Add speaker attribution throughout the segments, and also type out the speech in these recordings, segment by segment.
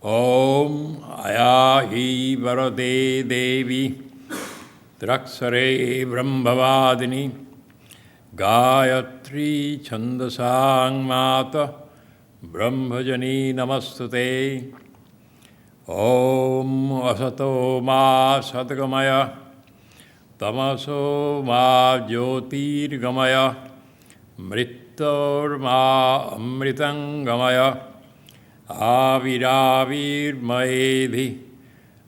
Speaker 1: Om Ayahi Varade Devi Drakshare Brahmavadini Gayatri Chandasang Mata Brahmajani Namastute Om Asato Ma Satgamaya Tamaso Ma Jyotirgamaya Mrittor Ma Amritangamaya Aviravir Maedhi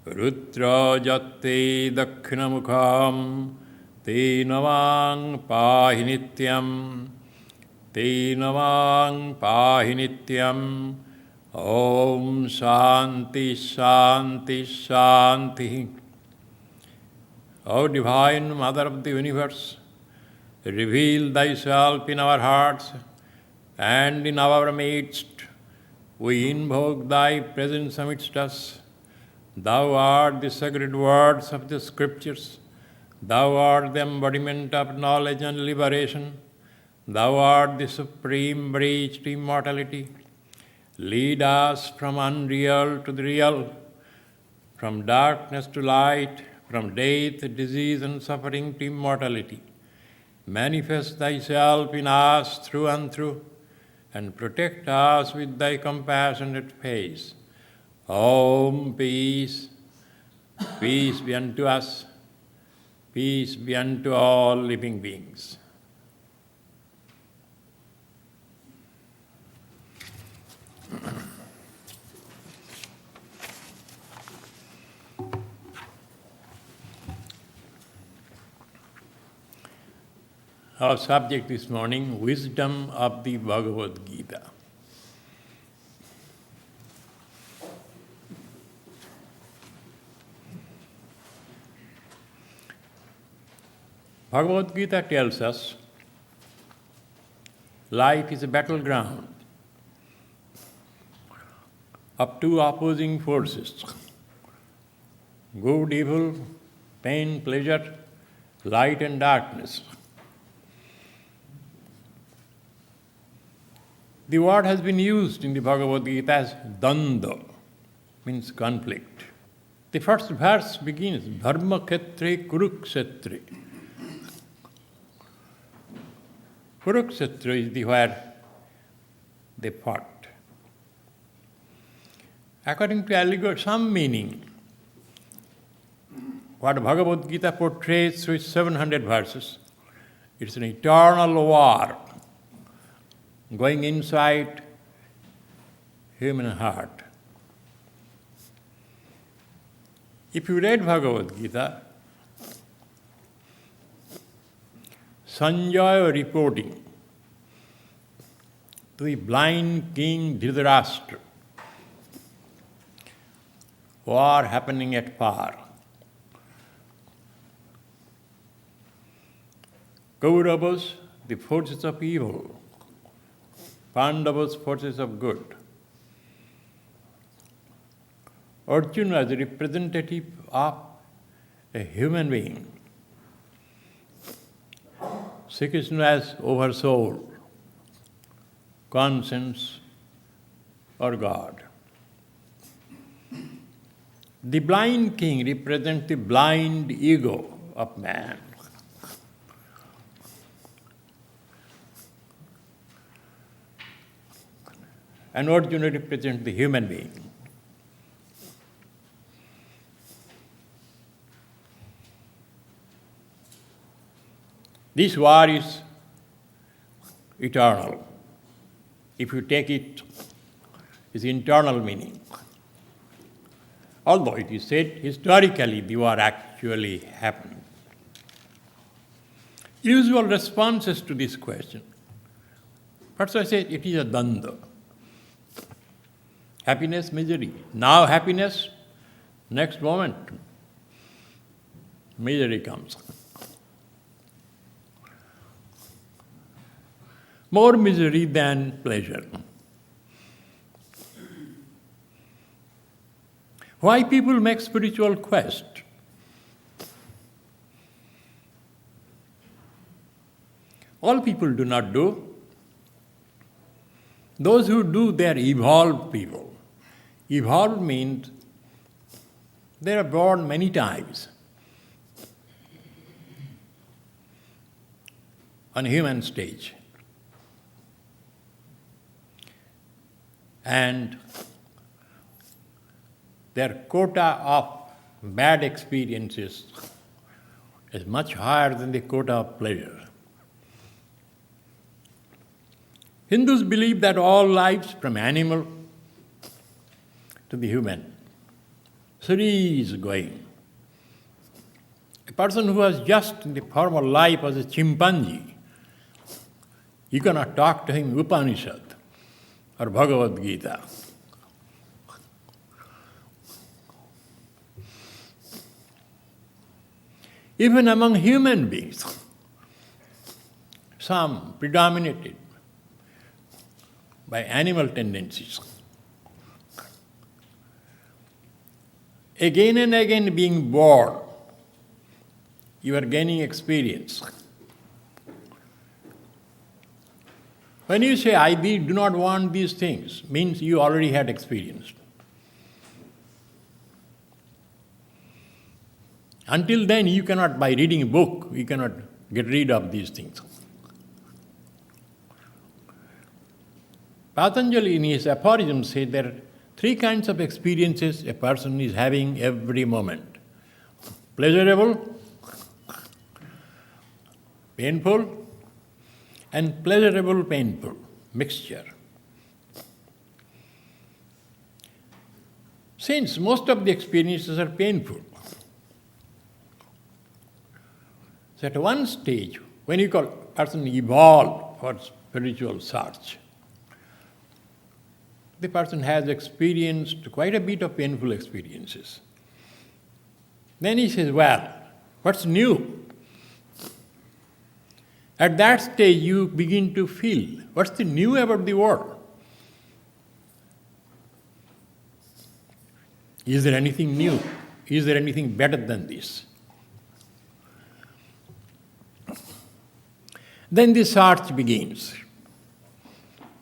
Speaker 1: Rudra Jatte Dakkinamukham Te Namang Pahi Nityam Te Namang Pahi Nityam Om Shanti Shanti Shanti. O Divine Mother of the Universe, reveal Thyself in our hearts and in our midst. We invoke Thy presence amidst us. Thou art the sacred words of the Scriptures. Thou art the embodiment of knowledge and liberation. Thou art the supreme bridge to immortality. Lead us from unreal to the real, from darkness to light, from death, disease, and suffering to immortality. Manifest Thyself in us through and through, and protect us with Thy compassionate face. Om, peace, peace be unto us, peace be unto all living beings. Our subject this morning, wisdom of the Bhagavad Gita. Bhagavad Gita tells us life is a battleground of two opposing forces, good, evil, pain, pleasure, light and darkness. The word has been used in the Bhagavad Gita as dandva, means conflict. The first verse begins, Dharma Kshetre Kurukshetre. Kurukshetra is where they fought. According to allegory, some meaning, what Bhagavad Gita portrays through its 700 verses, it's an eternal war going inside human heart. If you read Bhagavad Gita, Sanjaya reporting to the blind king Dhritarashtra, war happening at far. Kauravas, the forces of evil, Pandavas, forces of good. Arjuna as a representative of a human being. Sri Krishna as oversoul, conscience, or God. The blind king represents the blind ego of man. And Arjuna represents the human being. This war is eternal. If you take it, its internal meaning. Although it is said historically the war actually happened. Usual responses to this question. First I said it is a dandva. Happiness, misery. Now happiness, next moment misery comes. More misery than pleasure. Why people make spiritual quest? All people do not do. Those who do, they are evolved people. Evolved means they are born many times on human stage. And their quota of bad experiences is much higher than the quota of pleasure. Hindus believe that all lives, from animal to the human, series going. A person who was just in the former life as a chimpanzee, you cannot talk to him Upanishad or Bhagavad Gita. Even among human beings, some predominated by animal tendencies. Again and again being born, you are gaining experience. When you say, I do not want these things, means you already had experience. Until then, you cannot, by reading a book, you cannot get rid of these things. Patanjali in his aphorism said there are three kinds of experiences a person is having every moment. Pleasurable, painful, and pleasurable, painful mixture. Since most of the experiences are painful, so at one stage, when you call a person evolved for spiritual search, the person has experienced quite a bit of painful experiences. Then he says, well, what's new? At that stage, you begin to feel, what's the new about the world? Is there anything new? Is there anything better than this? Then the search begins.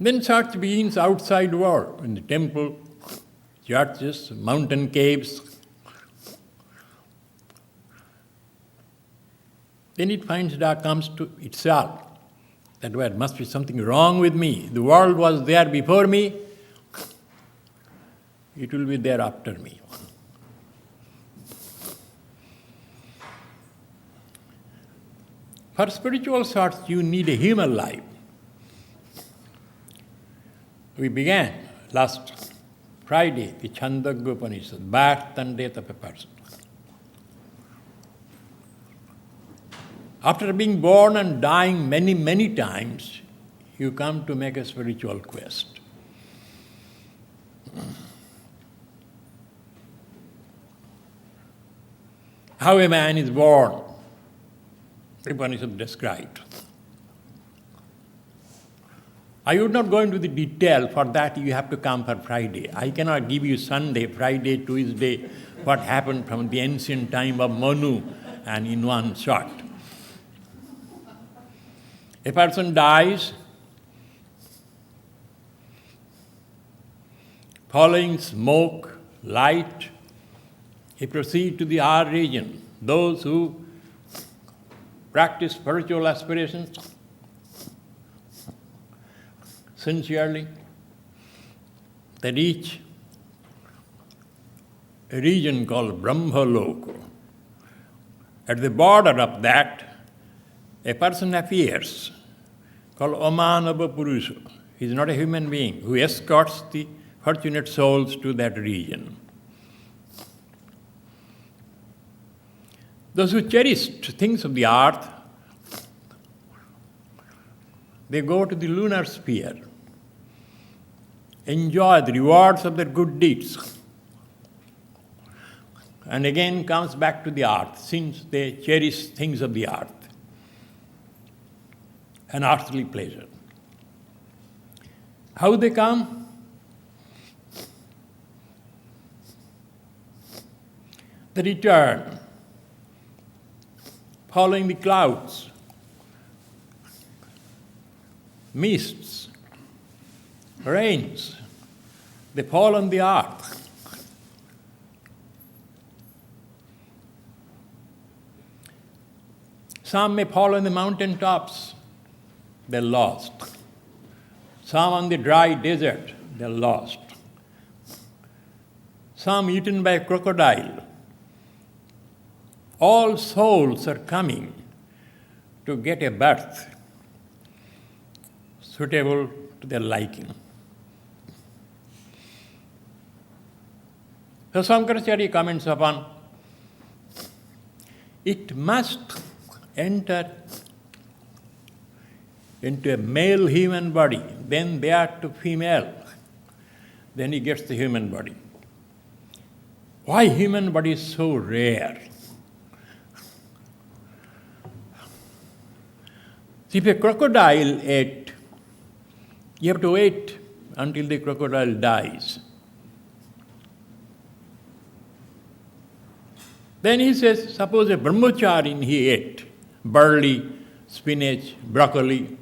Speaker 1: Then search begins outside world, in the temple, churches, mountain caves. Then it comes to itself that there must be something wrong with me. The world was there before me, it will be there after me. For spiritual search, you need a human life. We began last Friday the Chandogya Upanishad, birth and death of a person. After being born and dying many, many times, you come to make a spiritual quest. How a man is born, the Upanishad described. I would not go into the detail. For that you have to come for Friday. I cannot give you Sunday, Friday, Tuesday, what happened from the ancient time of Manu and in one shot. A person dies, following smoke, light, he proceeds to the R region. Those who practice spiritual aspirations sincerely, they reach a region called Brahmaloka. At the border of that, a person appears called Omanava Purusha. He is not a human being who escorts the fortunate souls to that region. Those who cherished things of the earth, they go to the lunar sphere, enjoy the rewards of their good deeds, and again comes back to the earth, since they cherish things of the earth, an earthly pleasure. How they come? They return, following the clouds, mists, rains. They fall on the earth. Some may fall on the mountain tops. They're lost. Some on the dry desert. They're lost. Some eaten by a crocodile. All souls are coming to get a birth suitable to their liking. So Shankaracharya comments upon, it must enter into a male human body, then they are to female, then he gets the human body. Why human body is so rare? See, if a crocodile ate, you have to wait until the crocodile dies. Then he says, suppose a brahmacharin he ate barley, spinach, broccoli.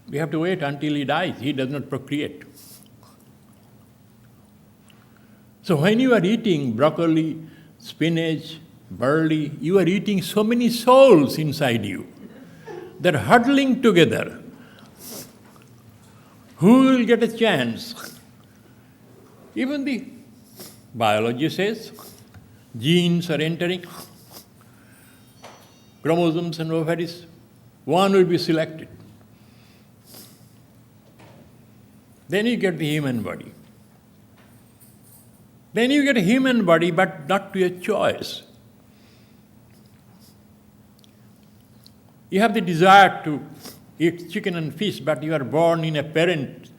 Speaker 1: We have to wait until he dies. He does not procreate. So when you are eating broccoli, spinach, barley, you are eating so many souls inside you. They're huddling together. Who will get a chance? Even the biology says genes are entering, chromosomes and ovaries. One will be selected. Then you get the human body. Then you get a human body, but not to your choice. You have the desire to eat chicken and fish, but you are born in a parent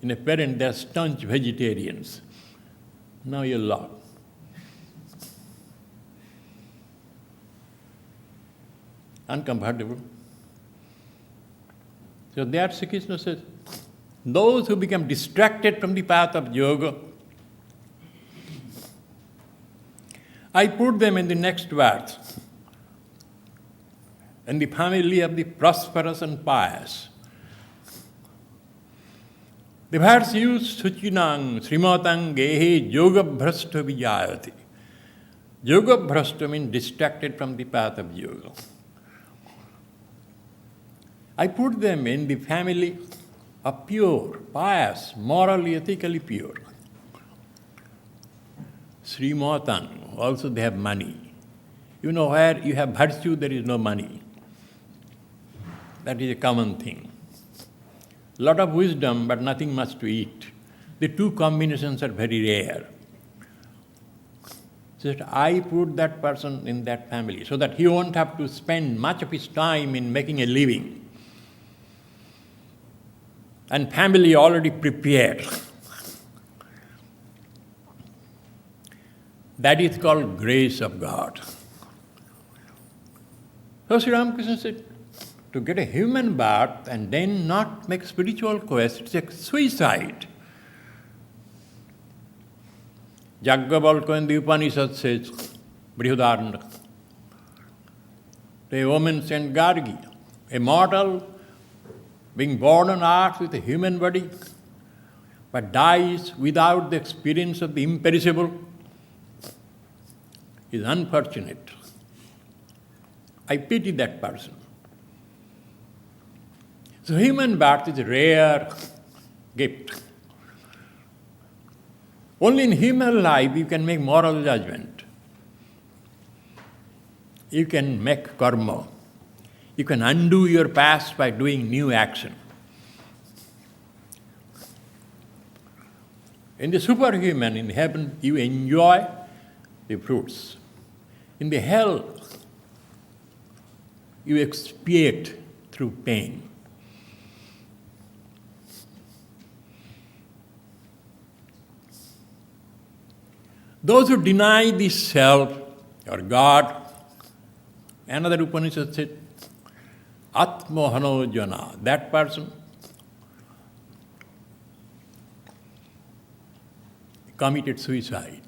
Speaker 1: they are staunch vegetarians. Now you're lost. Uncomfortable. So there Sri Krishna says, those who become distracted from the path of yoga, I put them in the next verse, in the family of the prosperous and pious. The verse used Suchinang, Srimatang, Gehe, Yoga Bhrashta Vijayati. Yoga Bhrashta means distracted from the path of yoga. I put them in the family of pure, pious, morally, ethically pure. Srimatang, also they have money. You know, where you have virtue, there is no money. That is a common thing. Lot of wisdom, but nothing much to eat. The two combinations are very rare. So that I put that person in that family so that he won't have to spend much of his time in making a living. And family already prepared. That is called grace of God. So Sri Ramakrishna said, to get a human birth and then not make spiritual quest, it's a suicide. Yajnavalkya in the Upanishad says, Brihadaranyaka, the woman sent Gargi, a mortal being born on earth with a human body, but dies without the experience of the imperishable, is unfortunate. I pity that person. So human birth is a rare gift. Only in human life you can make moral judgment. You can make karma. You can undo your past by doing new action. In the superhuman, in heaven, you enjoy the fruits. In the hell, you expiate through pain. Those who deny the self or God, another Upanishad said, Atmohano Jana, that person committed suicide.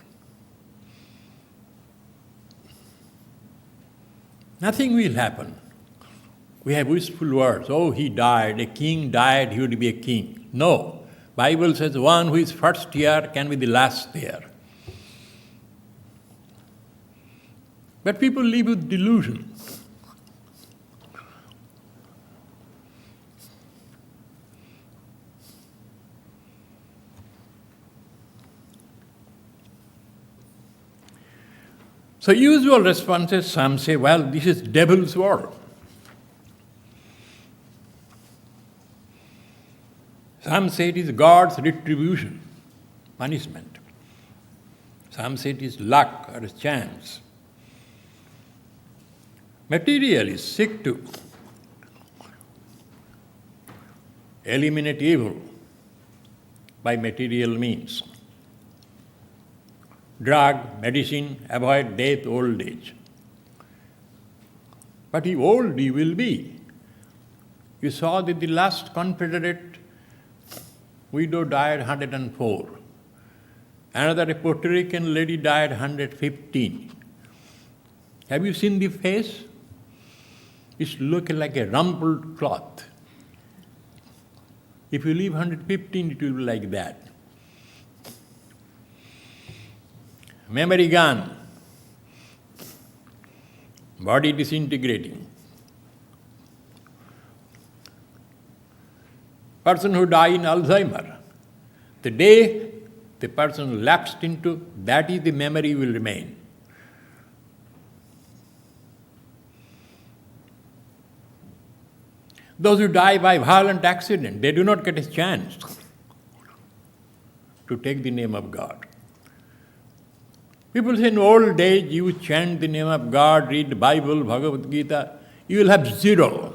Speaker 1: Nothing will happen. We have wistful words. Oh, he died, a king died, he would be a king. No, Bible says one who is first here can be the last there. But people live with delusion. So usual responses, some say, well, this is devil's world. Some say it is God's retribution, punishment. Some say it is luck or chance. Materialists seek to eliminate evil by material means. Drug, medicine, avoid death, old age. But if old you will be. You saw that the last Confederate widow died 104. Another Puerto Rican lady died 115. Have you seen the face? It's looking like a rumpled cloth. If you live 115, it will be like that. Memory gone, body disintegrating. Person who died in Alzheimer, the day the person lapsed into, that is the memory will remain. Those who die by violent accident, they do not get a chance to take the name of God. People say in old age you chant the name of God, read the Bible, Bhagavad Gita, you will have zero.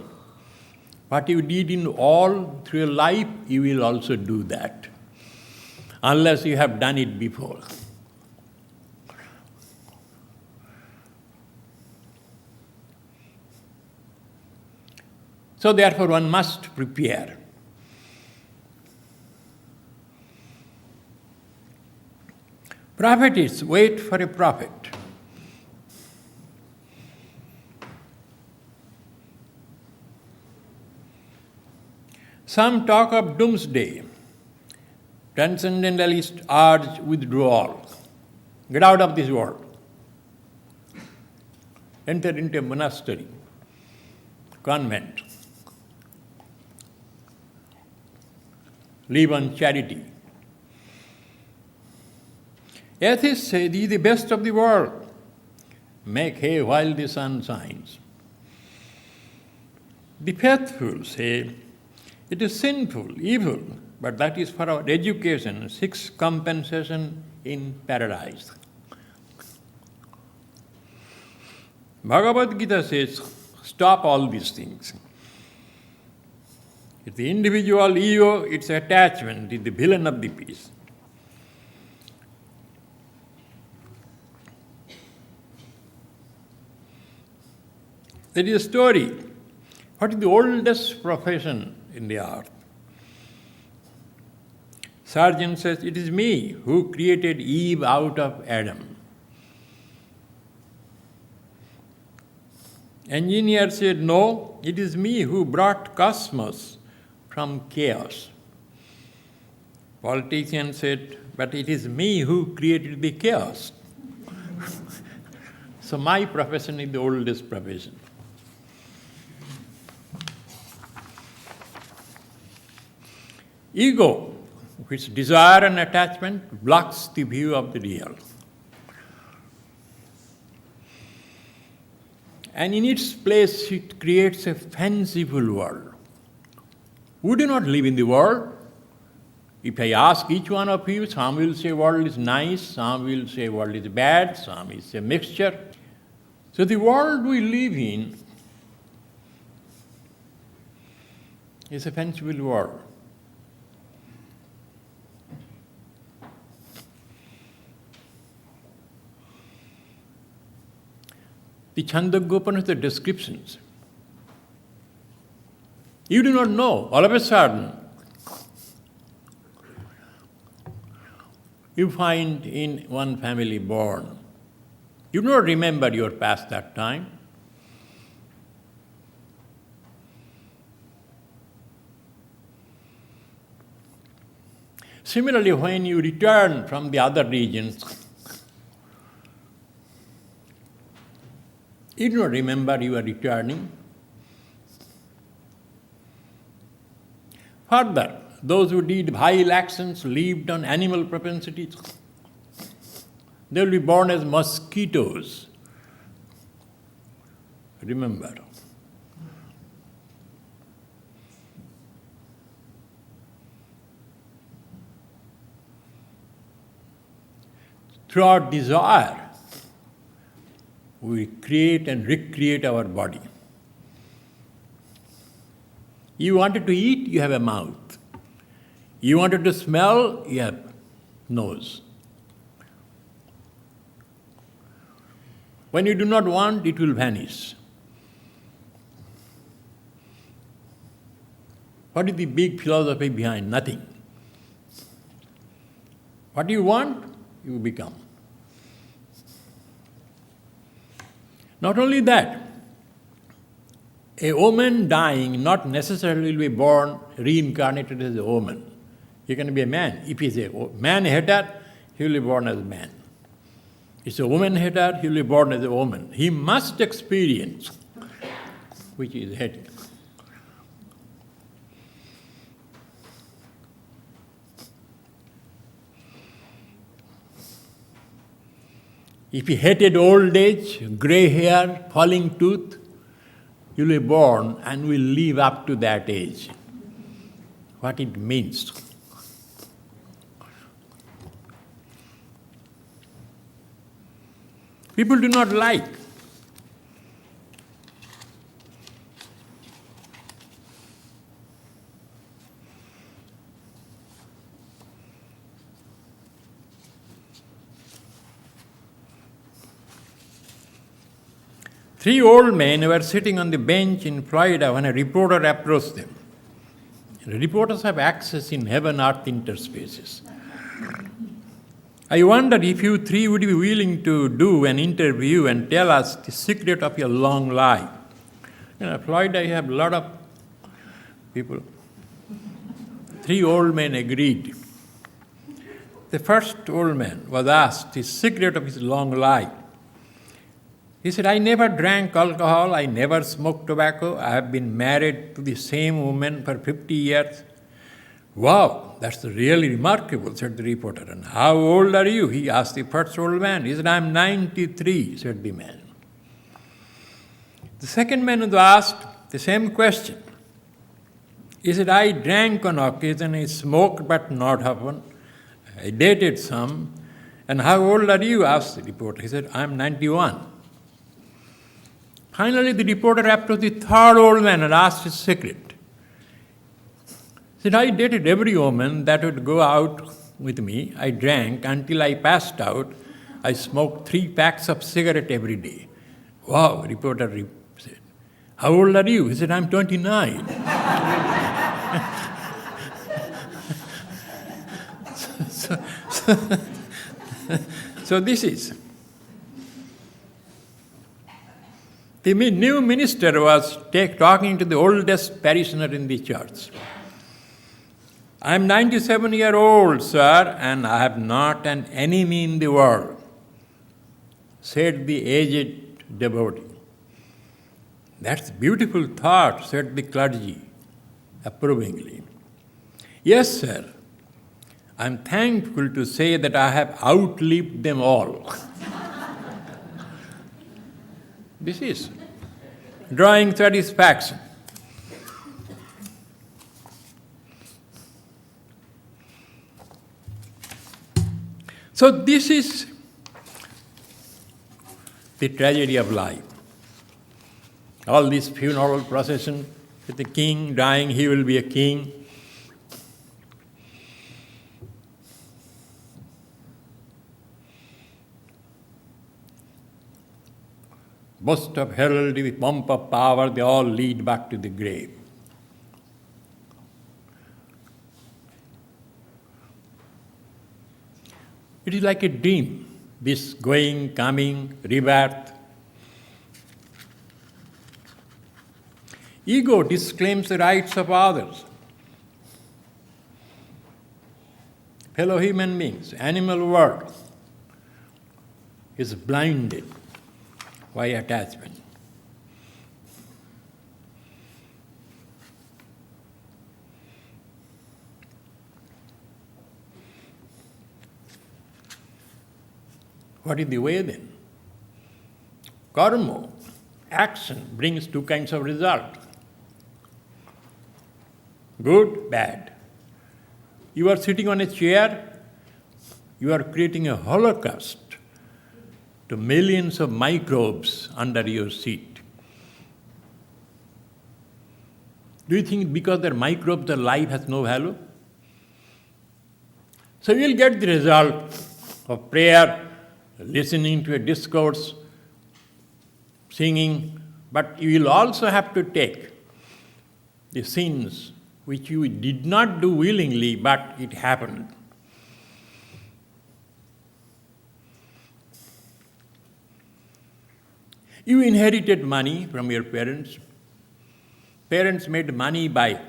Speaker 1: What you did in all through your life, you will also do that, unless you have done it before. So therefore one must prepare. Prophets wait for a prophet. Some talk of doomsday. Transcendentalists urge withdrawal. Get out of this world. Enter into a monastery, convent. Live on charity. Atheists say, "This is the best of the world. Make hay while the sun shines." The faithful say, it is sinful, evil, but that is for our education, seeks compensation in paradise. Bhagavad Gita says, stop all these things. It's the individual ego, its attachment, is the villain of the piece. There is a story. What is the oldest profession in the earth? Surgeon says, it is me who created Eve out of Adam. Engineer said, no, it is me who brought cosmos from chaos. Politician said, but it is me who created the chaos. So my profession is the oldest profession. Ego, which desire and attachment, blocks the view of the real. And in its place, it creates a fanciful world. We do not live in the world. If I ask each one of you, some will say world is nice, some will say world is bad, some is a mixture. So the world we live in is a fanciful world. The Chandogya the descriptions. You do not know. All of a sudden, you find in one family born. You do not remember your past that time. Similarly, when you return from the other regions, you do not remember you are returning. Further, those who did vile actions, lived on animal propensities, they will be born as mosquitoes. Remember. Through our desire, we create and recreate our body. You wanted to eat, you have a mouth. You wanted to smell, you have nose. When you do not want, it will vanish. What is the big philosophy behind? Nothing. What you want, you become. Not only that, a woman dying not necessarily will be born reincarnated as a woman. He can be a man. If he is a man-hater, he will be born as a man. If he is a woman-hater, he will be born as a woman. He must experience which is hating. If he hated old age, grey hair, falling tooth, you will be born and will live up to that age. What it means. People do not like. Three old men were sitting on the bench in Florida when a reporter approached them. Reporters have access in heaven-earth interspaces. I wonder if you three would be willing to do an interview and tell us the secret of your long life. Florida, you have a lot of people. Three old men agreed. The first old man was asked the secret of his long life. He said, I never drank alcohol, I never smoked tobacco, I have been married to the same woman for 50 years. Wow, that's really remarkable, said the reporter. And how old are you? He asked the first old man. He said, I'm 93, said the man. The second man was asked the same question. He said, I drank on occasion, I smoked but not often. I dated some. And how old are you? Asked the reporter. He said, I'm 91. Finally, the reporter approached the third old man and asked his secret. He said, I dated every woman that would go out with me. I drank until I passed out. I smoked 3 packs of cigarette every day. Wow, reporter said. How old are you? He said, I'm 29. So this is. The new minister was talking to the oldest parishioner in the church. I am 97 years old, sir, and I have not an enemy in the world, said the aged devotee. That's a beautiful thought, said the clergy, approvingly. Yes, sir, I am thankful to say that I have outlived them all. This is drawing satisfaction. So this is the tragedy of life. All this funeral procession with the king dying, he will be a king. Boast of heraldry with pomp of power, they all lead back to the grave. It is like a dream, this going, coming, rebirth. Ego disclaims the rights of others. fellow human beings, animal world is blinded by attachment. What is the way then? Karma, action, brings two kinds of result. Good, bad. You are sitting on a chair, you are creating a holocaust to millions of microbes under your seat. Do you think because they're microbes, their life has no value? So you will get the result of prayer, listening to a discourse, singing, but you will also have to take the sins which you did not do willingly, but it happened. You inherited money from your parents. Parents made money by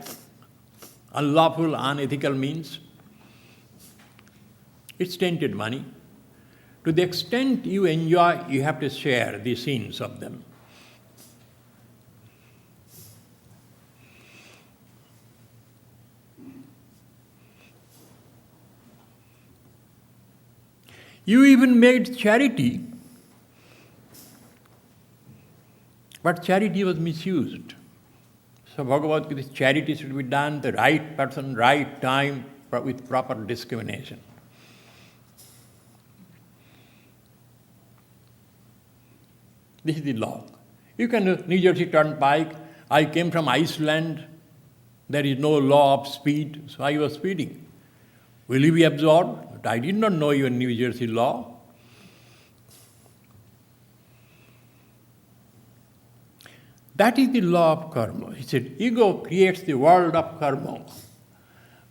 Speaker 1: unlawful, unethical means. It's tainted money. To the extent you enjoy, you have to share the sins of them. You even made charity, but charity was misused. So Bhagavad Gita says charity should be done the right person, right time, with proper discrimination. This is the law. You can do New Jersey Turnpike. I came from Iceland. There is no law of speed, so I was speeding. Will you be absorbed? But I did not know your New Jersey law. That is the law of karma. He said, ego creates the world of karma,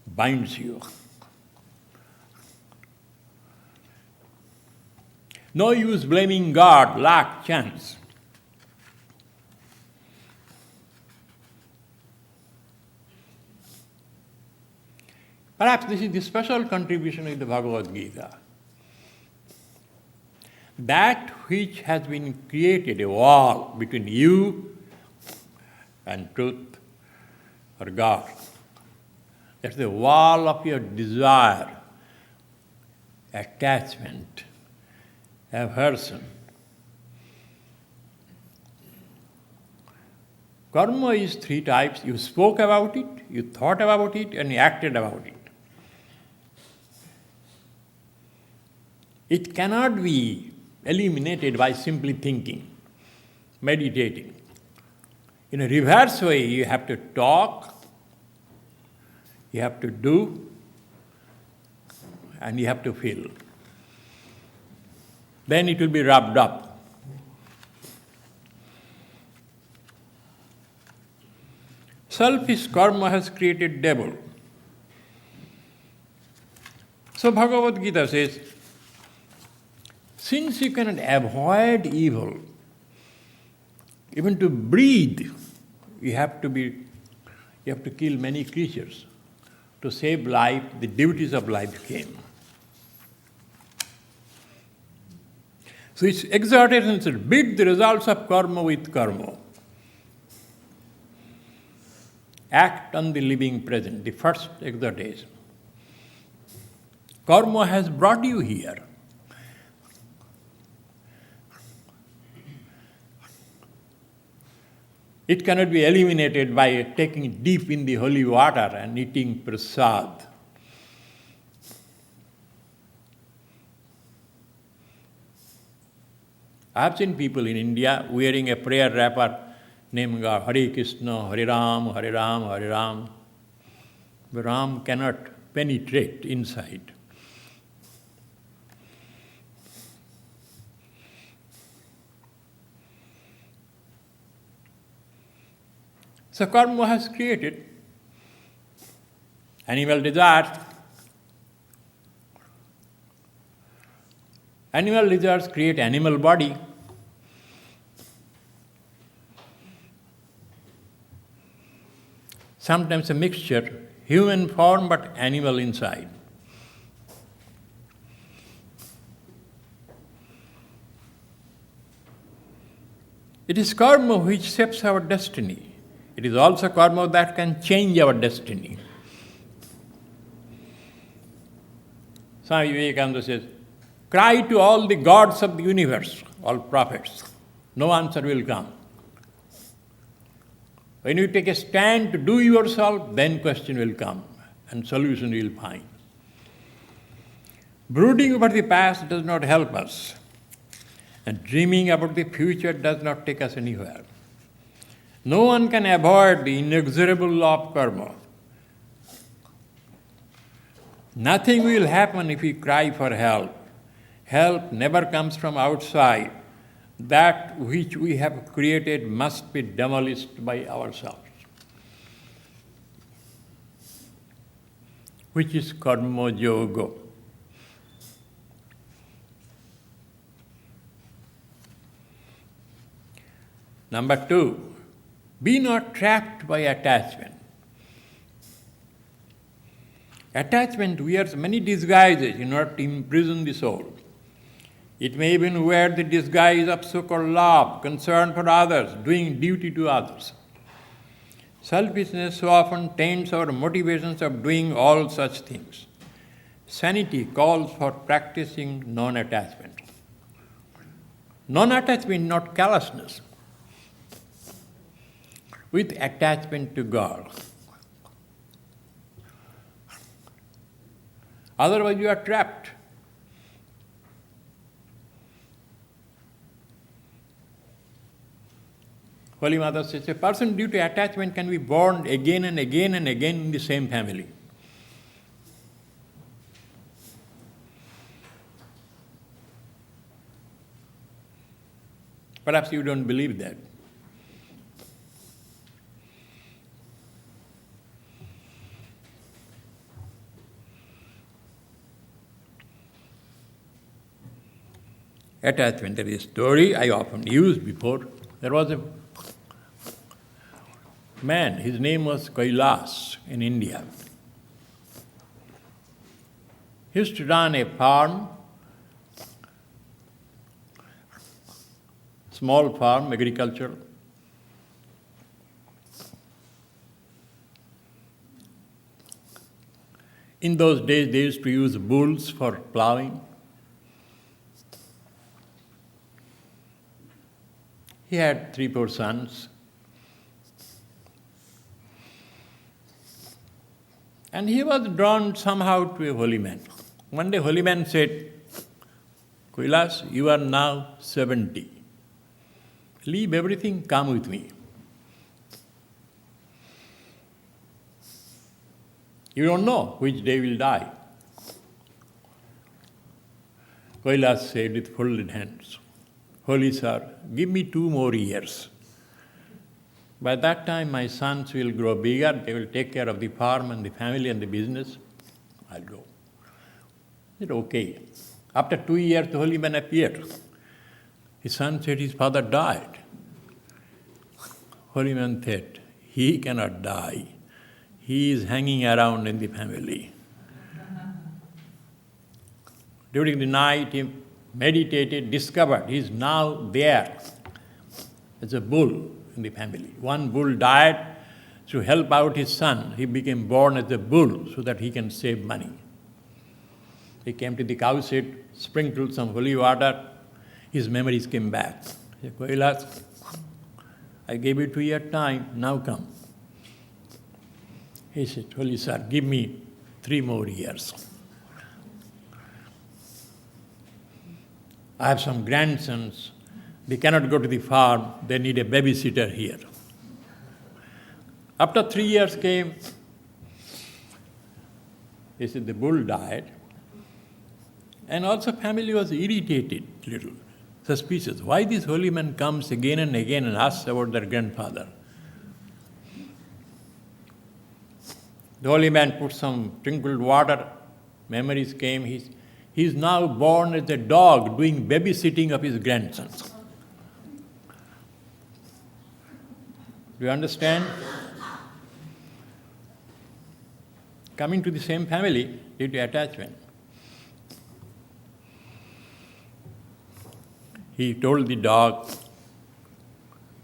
Speaker 1: binds you. No use blaming God, luck, chance. Perhaps this is the special contribution of the Bhagavad Gita. That which has been created, a wall between you and truth or God. That's the wall of your desire, attachment, aversion. Karma is three types. You spoke about it, you thought about it, and you acted about it. It cannot be eliminated by simply thinking, meditating. In a reverse way, you have to talk, you have to do, and you have to feel. Then it will be rubbed up. Selfish karma has created devil. So Bhagavad Gita says, since you cannot avoid evil, even to breathe, you have to kill many creatures. To save life, the duties of life came. So its exhortation is beat the results of karma with karma. Act on the living present, the first exhortation. Karma has brought you here. It cannot be eliminated by taking it deep in the holy water and eating prasad. I have seen people in India wearing a prayer wrapper named Hare Krishna, Hare Ram, Hare Ram, Hare Ram. But Ram cannot penetrate inside. So karma has created animal desires. Animal desires create animal body. Sometimes a mixture, human form but animal inside. It is karma which shapes our destiny. It is also karma that can change our destiny. Swami Vivekananda says, cry to all the gods of the universe, all prophets. No answer will come. When you take a stand to do yourself, then question will come and solution you will find. Brooding over the past does not help us, and dreaming about the future does not take us anywhere. No one can avoid the inexorable law of karma. Nothing will happen if we cry for help. Help never comes from outside. That which we have created must be demolished by ourselves. Which is karma yoga. Number 2, be not trapped by attachment. Attachment wears many disguises in order to imprison the soul. It may even wear the disguise of so-called love, concern for others, doing duty to others. Selfishness so often taints our motivations of doing all such things. Sanity calls for practicing non-attachment. Non-attachment, not callousness. With attachment to God. Otherwise you are trapped. Holy Mother says, a person due to attachment can be born again and again and again in the same family. Perhaps you don't believe that. Attachment, there is a story I often used before. There was a man, his name was Kailas in India. He used to run a farm, small farm, agriculture. In those days, they used to use bulls for plowing. He had 3-4 sons. And he was drawn somehow to a holy man. One day holy man said, Kailas, you are now 70. Leave everything, come with me. You don't know which day will die. Kailas said with folded hands, Holy Sir, give me 2 more years. By that time my sons will grow bigger, they will take care of the farm and the family and the business. I'll go. He said, okay. After 2 years, the holy man appeared. His son said his father died. Holy man said, he cannot die. He is hanging around in the family. During the night, he meditated, discovered he is now there as a bull in the family. One bull died to help out his son. He became born as a bull so that he can save money. He came to the cow shed, sprinkled some holy water. His memories came back. He said, Kailas, I gave you 2 years time, now come. He said, Holy Sir, give me 3 more years. I have some grandsons. They cannot go to the farm. They need a babysitter here. After 3 years came, he said the bull died. And also family was irritated little, suspicious. Why this holy man comes again and again and asks about their grandfather? The holy man put some sprinkled water. Memories came. He is now born as a dog doing babysitting of his grandsons. Do you understand? Coming to the same family due to attachment. He told the dog,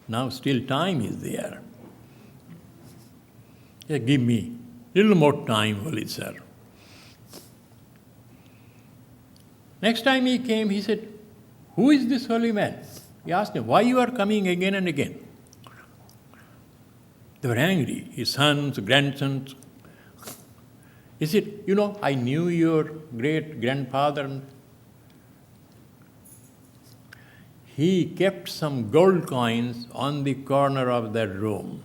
Speaker 1: Now still time is there. Yeah, give me little more time, Holy Sir. Next time he came, he said, who is this holy man? He asked him, why you are coming again and again? They were angry, his sons, grandsons. He said, I knew your great-grandfather. He kept some gold coins on the corner of that room.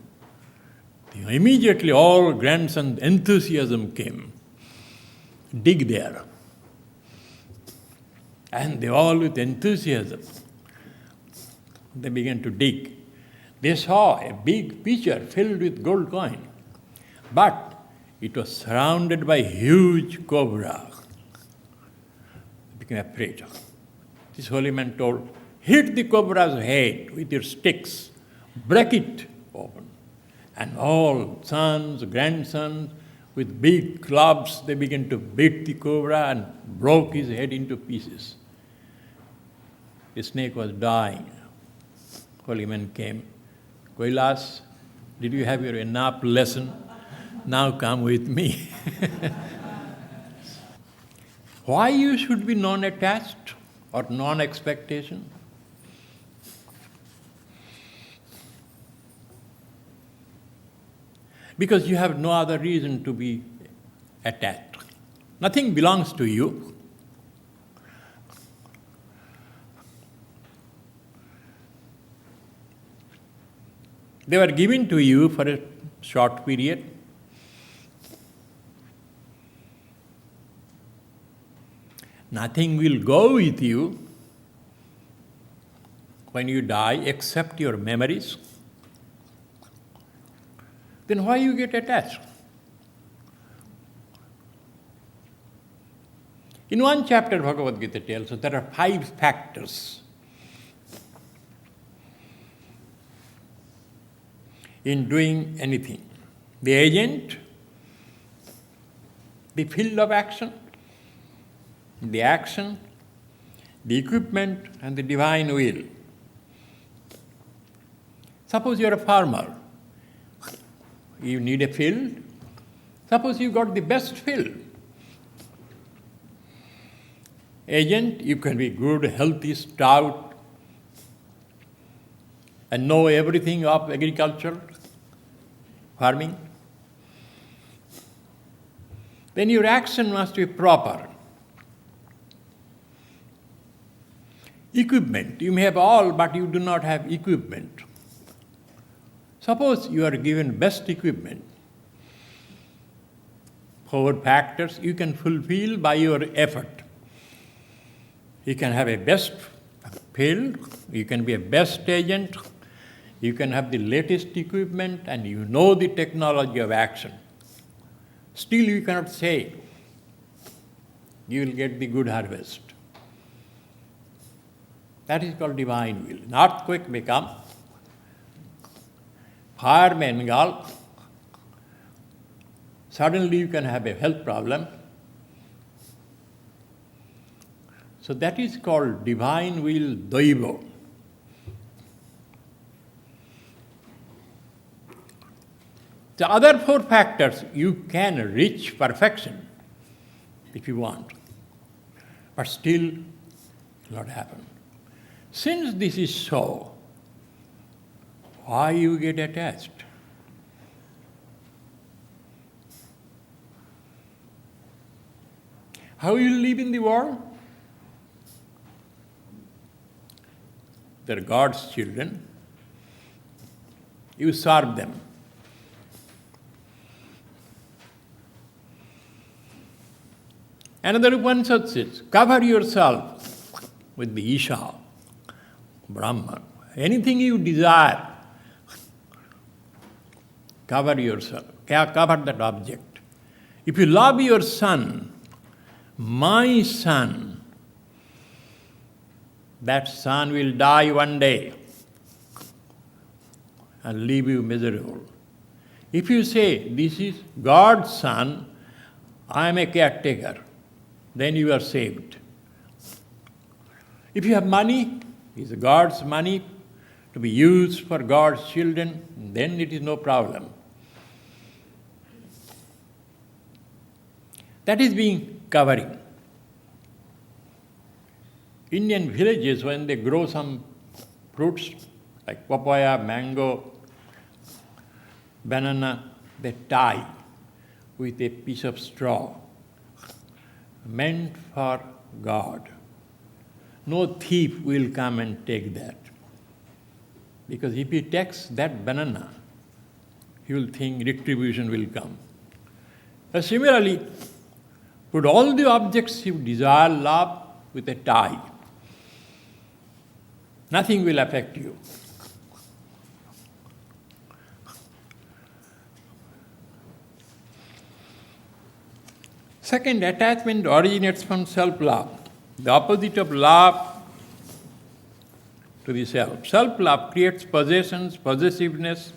Speaker 1: Immediately all grandsons' enthusiasm came. Dig there. And they all with enthusiasm, they began to dig. They saw a big pitcher filled with gold coin, but it was surrounded by huge cobra. They became afraid. This holy man told, hit the cobra's head with your sticks, break it open. And all sons, grandsons, with big clubs, they began to beat the cobra and broke his head into pieces. The snake was dying. Holy man came. Kailas, did you have your enough lesson? Now come with me. Why you should be non-attached or non-expectation? Because you have no other reason to be attached. Nothing belongs to you. They were given to you for a short period. Nothing will go with you when you die except your memories. Then why you get attached? In one chapter, Bhagavad Gita tells us there are 5 factors in doing anything. The agent, the field of action, the action, the equipment, and the divine will. Suppose you are a farmer. You need a field. Suppose you got the best field. Agent, you can be good, healthy, stout, and know everything of agriculture, farming. Then your action must be proper. Equipment, you may have all, but you do not have equipment. Suppose you are given best equipment. 4 factors you can fulfill by your effort. You can have a best field, you can be a best agent, you can have the latest equipment, and you know the technology of action. Still you cannot say you will get the good harvest. That is called divine will. An earthquake may come, fire may engulf, suddenly you can have a health problem. So that is called divine will, daiva. The other 4 factors, you can reach perfection if you want, but still it will not happen. Since this is so, why you get attached? How you live in the world? They are God's children. You serve them. Another Upanishad says, cover yourself with the Isha, Brahman. Anything you desire, cover yourself, cover that object. If you love your son, my son, that son will die one day and leave you miserable. If you say, this is God's son, I am a caretaker, then you are saved. If you have money, it's God's money, to be used for God's children, then it is no problem. That is being covering. Indian villages, when they grow some fruits like papaya, mango, banana, they tie with a piece of straw meant for God. No thief will come and take that. Because if he takes that banana, he will think retribution will come. Similarly, put all the objects you desire, love, with a tie. Nothing will affect you. Second, attachment originates from self-love. The opposite of love to the self. Self-love creates possessions, possessiveness,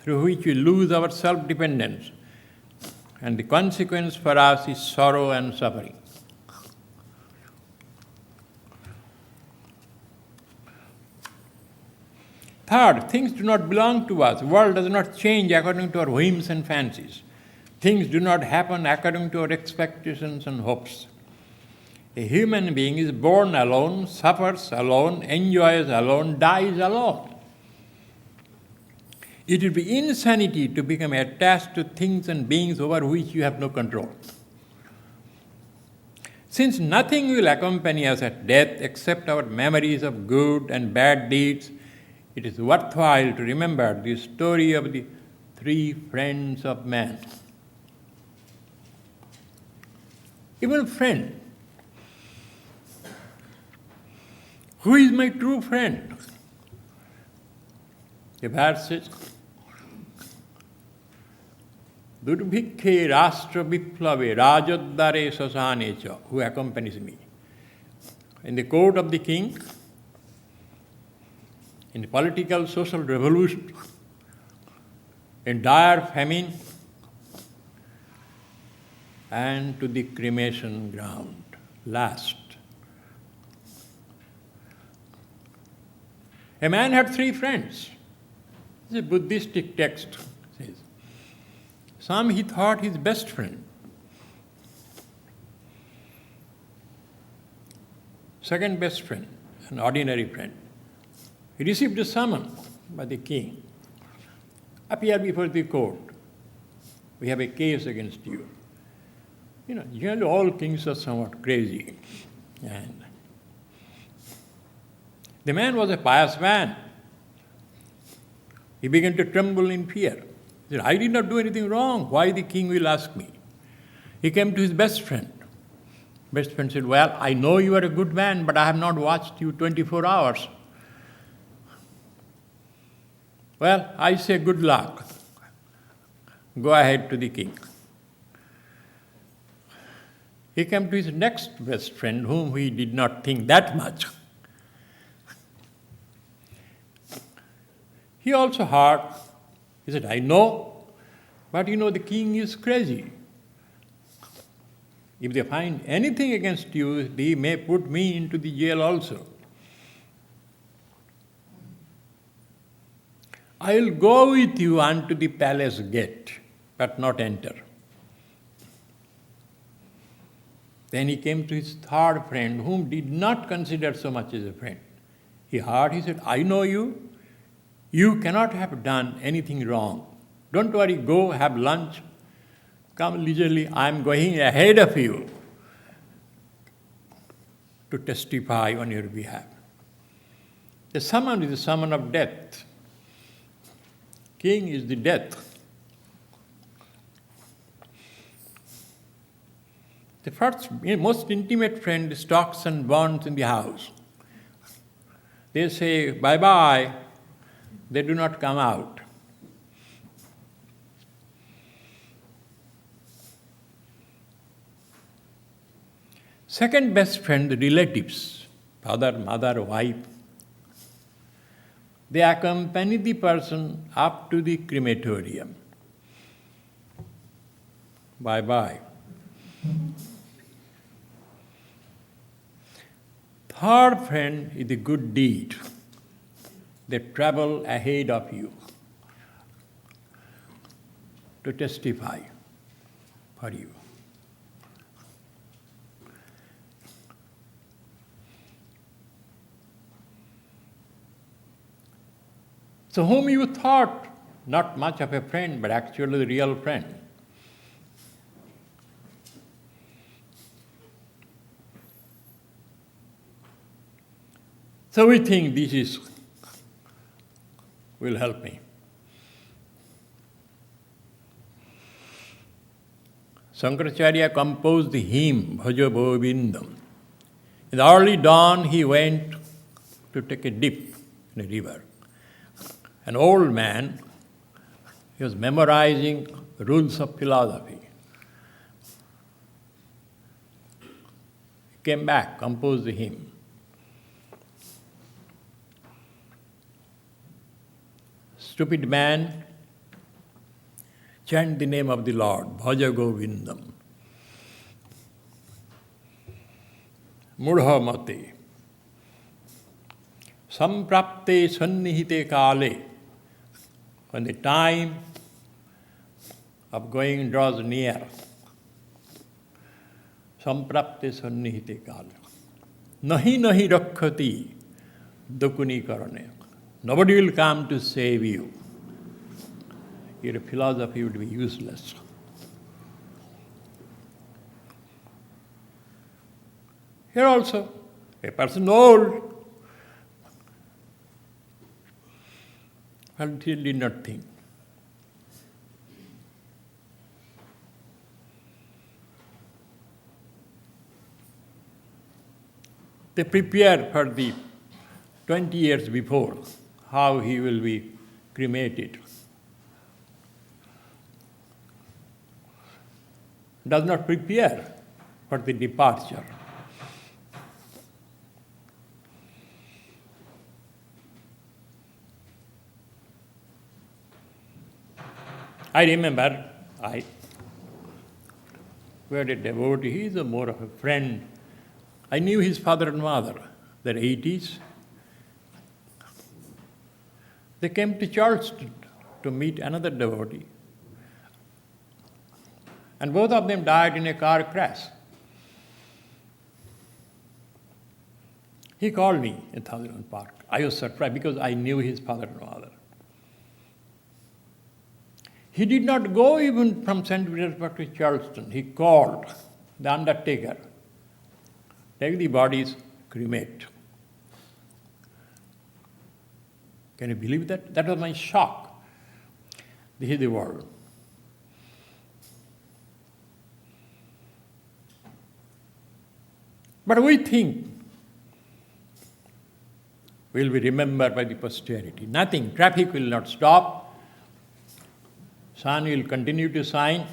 Speaker 1: through which we lose our self-dependence. And the consequence for us is sorrow and suffering. Third, things do not belong to us. The world does not change according to our whims and fancies. Things do not happen according to our expectations and hopes. A human being is born alone, suffers alone, enjoys alone, dies alone. It would be insanity to become attached to things and beings over which you have no control. Since nothing will accompany us at death except our memories of good and bad deeds, it is worthwhile to remember the story of the three friends of man. Even friend. Who is my true friend? The verse says, Durbhikhe Rashtra Viplave Rajoddare Sasanecha, who accompanies me. In the court of the king, in the political social revolution, in dire famine, and to the cremation ground. Last. A man had three friends. It's a Buddhistic text. Says. Some he thought his best friend. Second best friend, an ordinary friend. He received a summons by the king. Appear before the court. We have a case against you. Generally all kings are somewhat crazy. And the man was a pious man. He began to tremble in fear. He said, I did not do anything wrong. Why the king will ask me? He came to his best friend. Best friend said, well, I know you are a good man, but I have not watched you 24 hours. Well, I say good luck. Go ahead to the king. He came to his next best friend, whom he did not think that much. He also heard. He said, I know, but the king is crazy. If they find anything against you, they may put me into the jail also. I will go with you unto the palace gate, but not enter. Then he came to his third friend, whom did not consider so much as a friend. He heard, he said, I know you. You cannot have done anything wrong. Don't worry, go have lunch. Come leisurely, I am going ahead of you to testify on your behalf. The summon is the summon of death. King is the death. The first, most intimate friend stalks and bonds in the house. They say, bye-bye. They do not come out. Second best friend, the relatives, father, mother, wife. They accompany the person up to the crematorium. Bye-bye. Third friend is the good deed. they travel ahead of you to testify for you. So whom you thought not much of a friend, but actually the real friend. So we think this will help me. Shankaracharya composed the hymn, Bhaja Govindam. In the early dawn, he went to take a dip in a river. An old man, he was memorizing rules of philosophy. He came back, composed the hymn. Stupid man, chant the name of the Lord, Bhaja Govindam. Mudha mate, samprapte sannihite kale. When the time of going draws near, samprapte sannihite kale. Nahi nahi rakhati dukuni karane. Nobody will come to save you. Your philosophy would be useless. Here also, a person old, until did not think. They prepare for the 20 years before how he will be cremated. Does not prepare for the departure. I remember, we had a devotee, he is more of a friend. I knew his father and mother, they're 80s. They came to Charleston to meet another devotee. And both of them died in a car crash. He called me in Thousand Park. I was surprised because I knew his father and mother. He did not go even from St. Petersburg to Charleston. He called the undertaker, take the bodies, cremate. Can you believe that? That was my shock. This is the world. But we think we will be remembered by the posterity. Nothing. Traffic will not stop. Sun will continue to shine.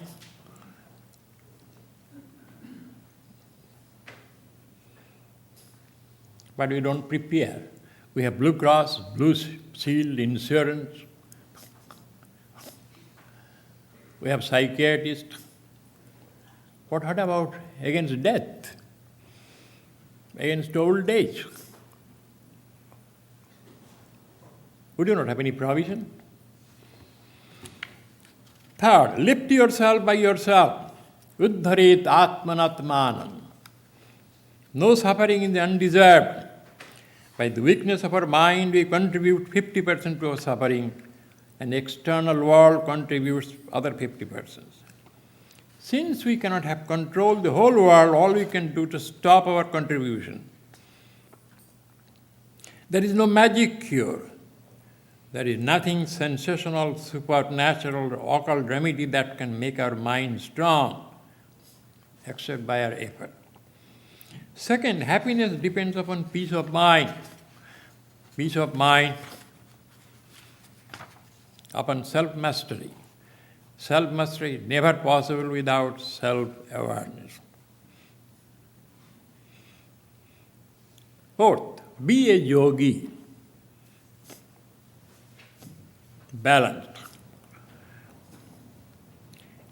Speaker 1: But we don't prepare. We have Blue Cross, Blue Shield, insurance. We have psychiatrists. What about against death? Against old age? We do not have any provision. Third, lift yourself by yourself. Uddharet atmanatmanan. No suffering is undeserved. By the weakness of our mind, we contribute 50% to our suffering, and the external world contributes other 50%. Since we cannot have control the whole world, all we can do to stop our contribution. There is no magic cure. There is nothing sensational, supernatural, or occult remedy that can make our mind strong, except by our effort. Second, happiness depends upon peace of mind. Peace of mind upon self-mastery. Self-mastery is never possible without self-awareness. Fourth, be a yogi. Balanced.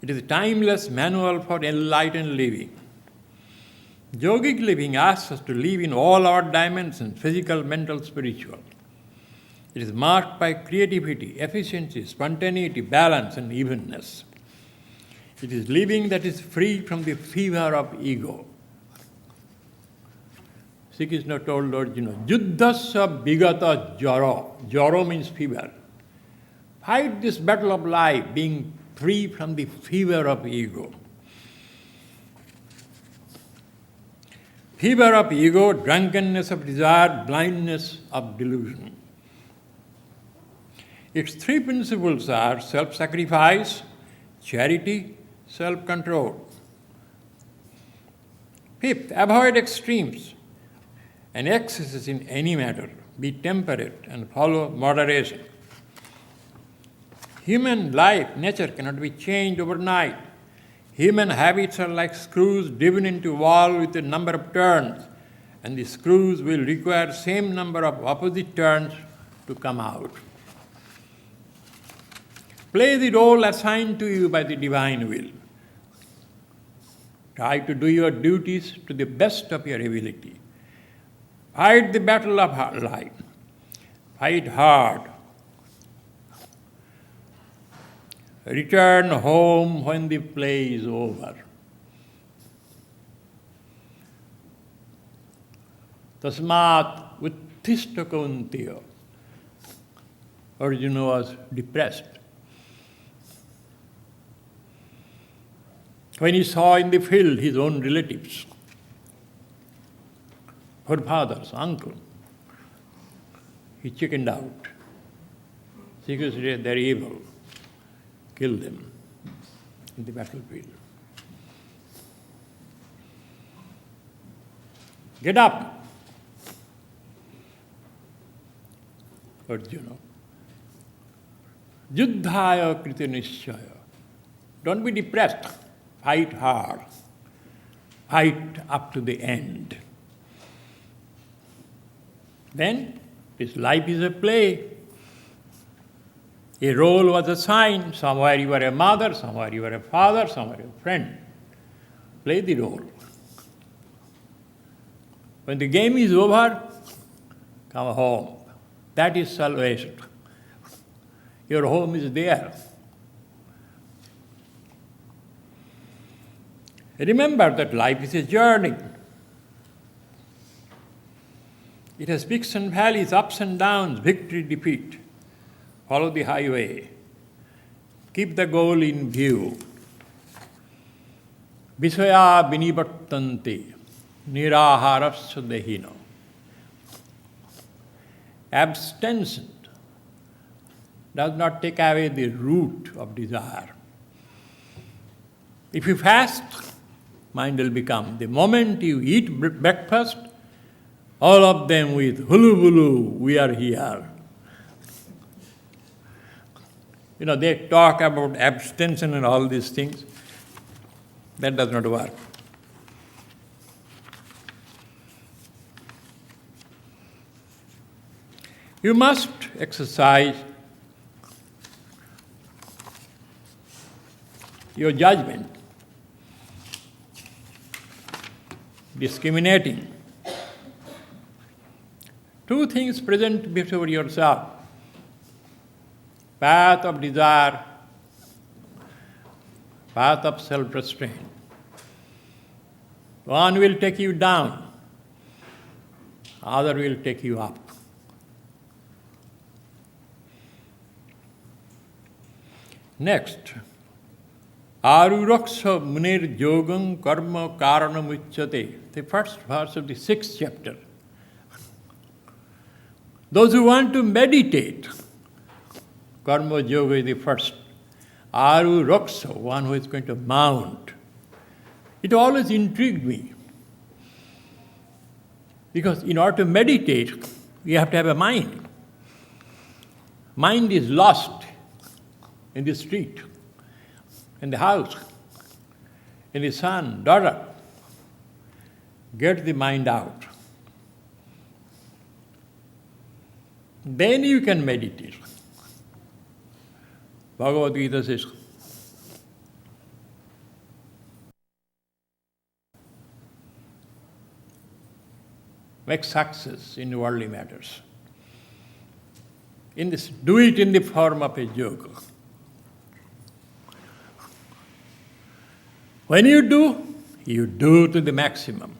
Speaker 1: It is a timeless manual for enlightened living. Yogic living asks us to live in all our dimensions, physical, mental, spiritual. It is marked by creativity, efficiency, spontaneity, balance, and evenness. It is living that is free from the fever of ego. Sri Krishna told Arjuna, Yuddhasya bigata jaro. Jaro means fever. Fight this battle of life, being free from the fever of ego. Fever of ego, drunkenness of desire, blindness of delusion. Its three principles are self-sacrifice, charity, self-control. Fifth, avoid extremes and excesses in any matter. Be temperate and follow moderation. Human life, nature cannot be changed overnight. Human habits are like screws driven into a wall with a number of turns, and the screws will require same number of opposite turns to come out. Play the role assigned to you by the divine will. Try to do your duties to the best of your ability. Fight the battle of life. Fight hard. Return home when the play is over. Tasmat uttishta kaunteya. Arjuna was depressed. When he saw in the field his own relatives, forefathers, uncle, he chickened out. He said, they're evil. Kill them in the battlefield. Get up, Arjuna. Yuddhaya kriti nishchaya. Don't be depressed. Fight hard. Fight up to the end. Then, this life is a play. A role was assigned. Somewhere you were a mother, somewhere you were a father, somewhere a friend. Play the role. When the game is over, come home. That is salvation. Your home is there. Remember that life is a journey. It has peaks and valleys, ups and downs, victory, defeat. Follow the highway. Keep the goal in view. Visaya vinivartanti, niraharasya dehino. Abstention does not take away the root of desire. If you fast, mind will become. The moment you eat breakfast, all of them with hulu bulu, we are here. They talk about abstention and all these things. That does not work. You must exercise your judgment, discriminating. Two things present before yourself. Path of desire, path of self-restraint. One will take you down, other will take you up. Next, Aruraksa munir yogam karma karanam uchyate, the first verse of the 6th chapter. Those who want to meditate, karma yoga is the first. Aruraksa, one who is going to mount. It always intrigued me. Because in order to meditate, you have to have a mind. Mind is lost in the street, in the house, in the son, daughter. Get the mind out. Then you can meditate. Bhagavad Gita says, make success in worldly matters. do it in the form of a yoga. When you do to the maximum.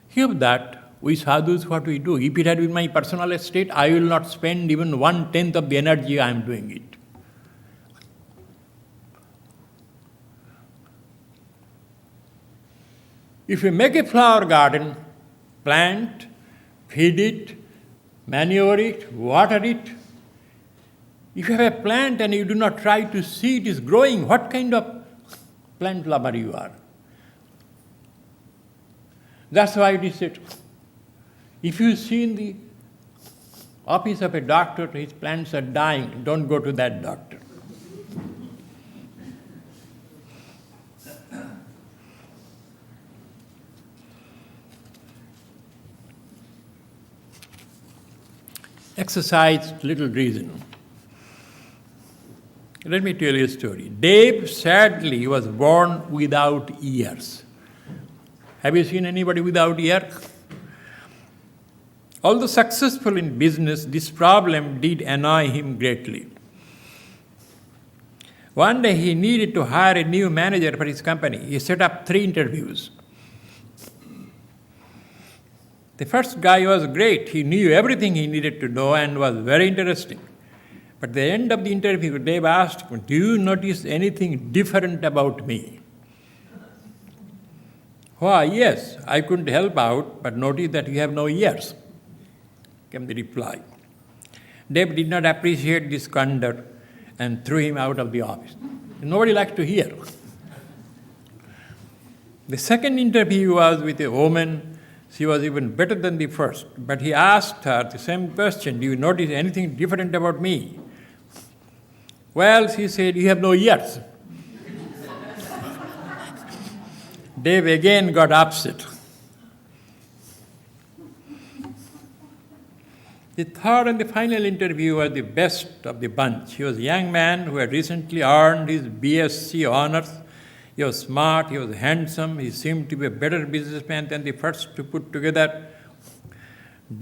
Speaker 1: Here that, we sadhus, what we do, if it had been my personal estate, I will not spend even 1/10 of the energy I am doing it. If you make a flower garden, plant, feed it, manure it, water it, if you have a plant and you do not try to see it is growing, what kind of plant lover you are? That's why it is said, if you see in the office of a doctor, his plants are dying, don't go to that doctor. Exercise, little reason. Let me tell you a story. Dave, sadly, he was born without ears. Have you seen anybody without ear? Although successful in business, this problem did annoy him greatly. One day he needed to hire a new manager for his company. He set up 3 interviews. The first guy was great. He knew everything he needed to know and was very interesting. But at the end of the interview, Dave asked him, "Do you notice anything different about me?" "Why, yes, I couldn't help out, but notice that you have no ears," came the reply. Dave did not appreciate this candor and threw him out of the office. Nobody likes to hear. The second interview was with a woman. She was even better than the first, but he asked her the same question, "Do you notice anything different about me?" "Well," she said, "you have no ears." Dave again got upset. The third and the final interview was the best of the bunch. He was a young man who had recently earned his BSc honors. He was smart, he was handsome, he seemed to be a better businessman than the first to put together.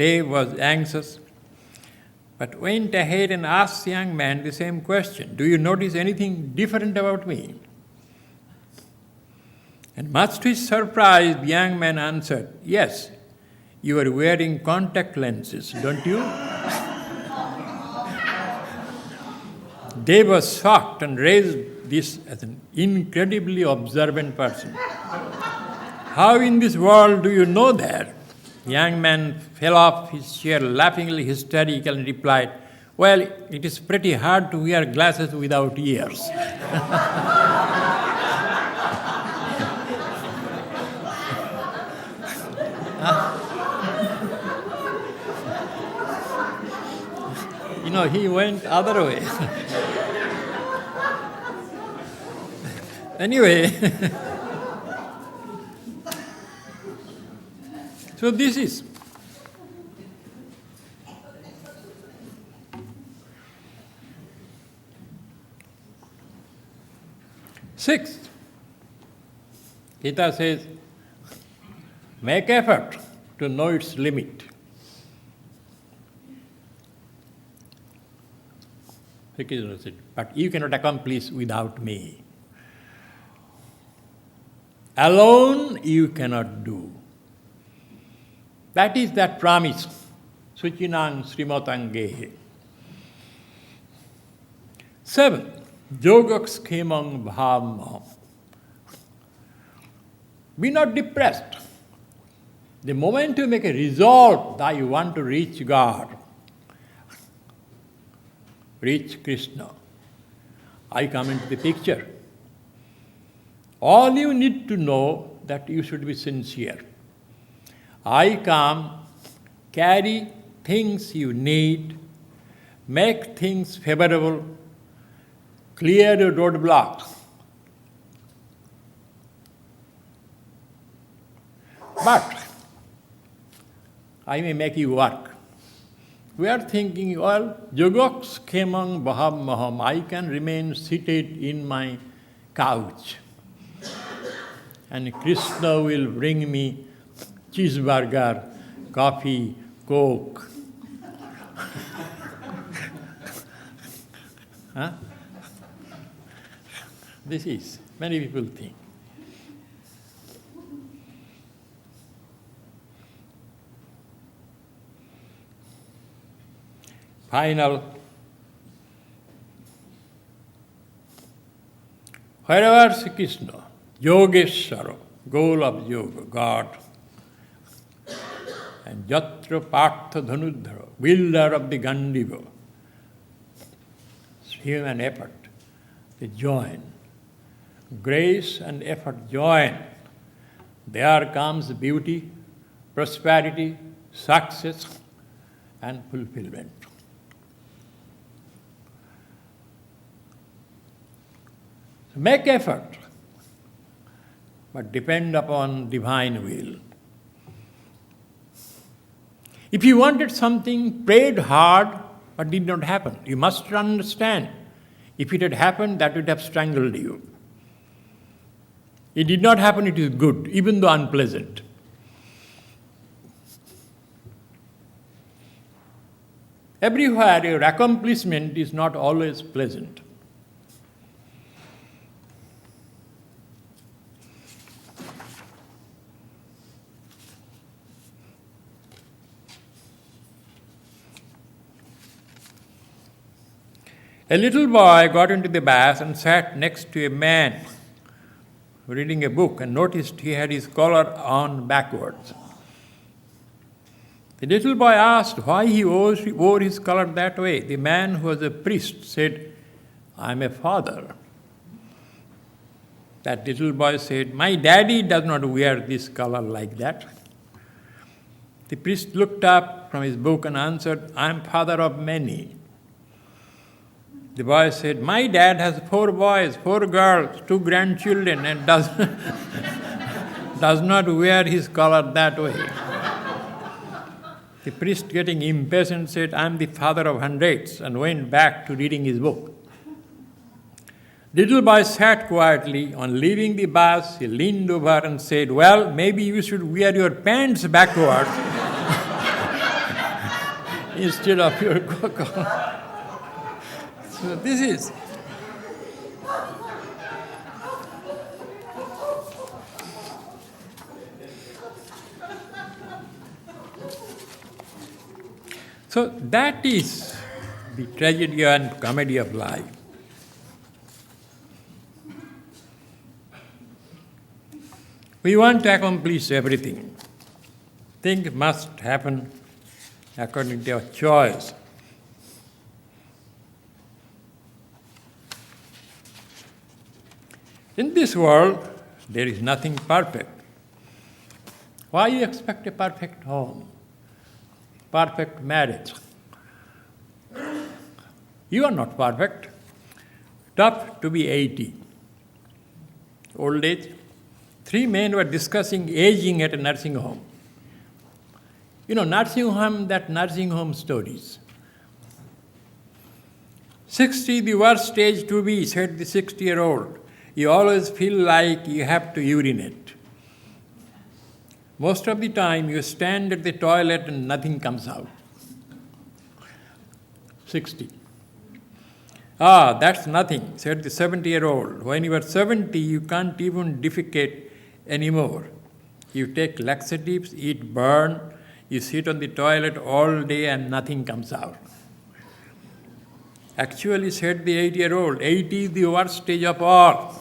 Speaker 1: Dave was anxious, but went ahead and asked the young man the same question, "Do you notice anything different about me?" And much to his surprise, the young man answered, "Yes, you are wearing contact lenses, don't you?" Dave was shocked and raised this as an incredibly observant person. "How in this world do you know that?" The young man fell off his chair, laughingly hysterical, and replied, "Well, it is pretty hard to wear glasses without ears." He went other way. Anyway, so this is. Sixth, Gita says, make effort to know its limit. But you cannot accomplish without me. Alone you cannot do. That is that promise. Suchinang Srimatang Gehe. 7. Yogaks Khemang Bhavamaham. Be not depressed. The moment you make a resolve that you want to reach God, reach Krishna, I come into the picture. All you need to know that you should be sincere. I come, carry things you need, make things favorable, clear the roadblocks. But I may make you work. We are thinking, well, Yogaks Khemang Baham Maham, I can remain seated in my couch. And Krishna will bring me cheeseburger coffee, Coke. Huh? This is, many people think. Final. Wherever Sri Krishna, Yogeshwara, goal of yoga, God, and Jatra Partha Dhanudhara, builder of the Gandiva, human effort, they join. Grace and effort join. There comes beauty, prosperity, success, and fulfillment. So make effort, but depend upon divine will. If you wanted something, prayed hard, but did not happen, you must understand. If it had happened, that would have strangled you. It did not happen, it is good, even though unpleasant. Everywhere, your accomplishment is not always pleasant. A little boy got into the bus and sat next to a man reading a book and noticed he had his collar on backwards. The little boy asked why he wore his collar that way. The man, who was a priest, said, "I am a father." That little boy said, "My daddy does not wear this collar like that." The priest looked up from his book and answered, "I am father of many." The boy said, "My dad has 4 boys, 4 girls, 2 grandchildren, and does not wear his collar that way." The priest, getting impatient, said, "I am the father of hundreds," and went back to reading his book. Little boy sat quietly. On leaving the bus, he leaned over and said, "Well, maybe you should wear your pants backwards instead of your collar." So this is. So that is the tragedy and comedy of life. We want to accomplish everything. Things must happen according to our choice. In this world, there is nothing perfect. Why you expect a perfect home, perfect marriage? You are not perfect. Tough to be 80. Old age. 3 men were discussing aging at a nursing home. You know, nursing home stories. 60, the worst age to be, said the 60-year-old. You always feel like you have to urinate. Most of the time, you stand at the toilet and nothing comes out. 60. That's nothing, said the 70-year-old. When you are 70, you can't even defecate anymore. You take laxatives, eat burn, you sit on the toilet all day and nothing comes out. Actually, said the 80-year-old, 80 is the worst stage of all.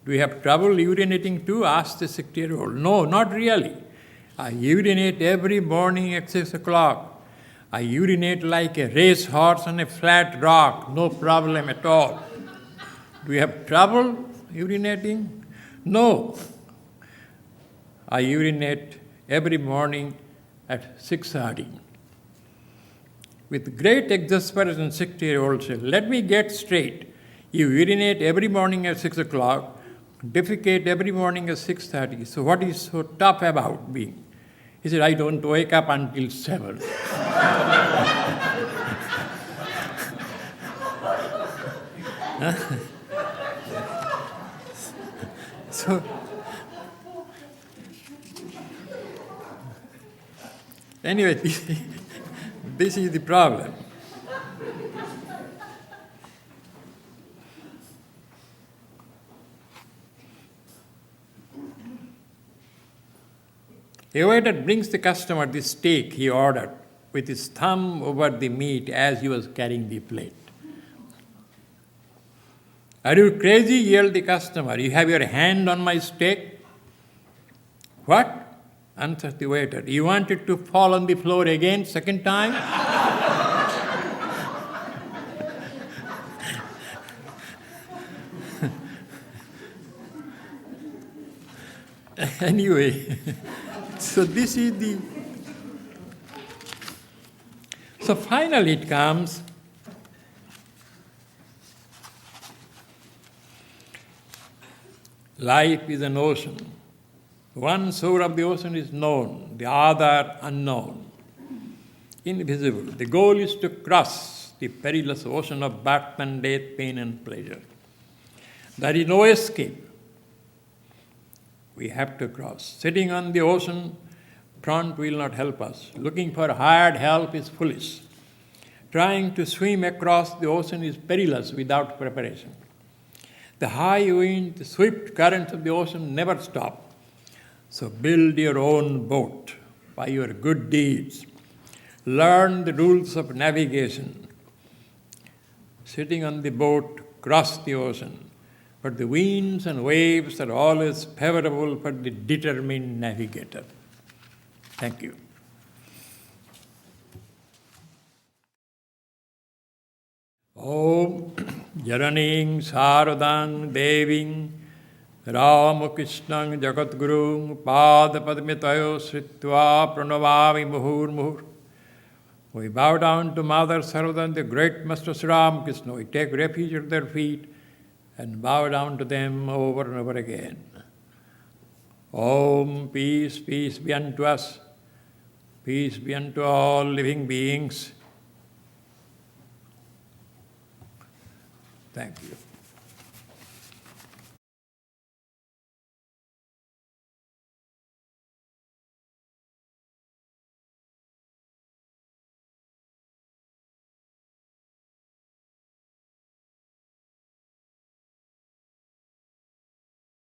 Speaker 1: Do you have trouble urinating too? Asked the 60-year-old. No, not really. I urinate every morning at 6 o'clock. I urinate like a racehorse on a flat rock. No problem at all. Do you have trouble urinating? No. I urinate every morning at 6:30. With great exasperation, 60-year-old said, "Let me get straight. You urinate every morning at 6 o'clock, defecate every morning at 6:30. So what is so tough about being?" He said, "I don't wake up until 7. Anyway, this is the problem. A waiter brings the customer the steak he ordered with his thumb over the meat as he was carrying the plate. Are you crazy? Yelled the customer. You have your hand on my steak? What? Answered the waiter. You want it to fall on the floor again, second time? Anyway, so this is the... So finally it comes, life is an ocean. One shore of the ocean is known, the other unknown, invisible. The goal is to cross the perilous ocean of birth and death, pain and pleasure. There is no escape. We have to cross. Sitting on the ocean front will not help us. Looking for hired help is foolish. Trying to swim across the ocean is perilous without preparation. The high wind, the swift currents of the ocean never stop. So build your own boat by your good deeds. Learn the rules of navigation. Sitting on the boat, cross the ocean. But the winds and waves are always favorable for the determined navigator. Thank you. Om Jaraning Saradang Deving Ramakrishna Jagatgurung Padapadmitayo Sritva Pranavami Muhur Muhur. We bow down to Mother Sarvadan, the great Master Sri Ramakrishna. We take refuge at their feet and bow down to them over and over again. Om, peace, peace be unto us. Peace be unto all living beings. Thank you.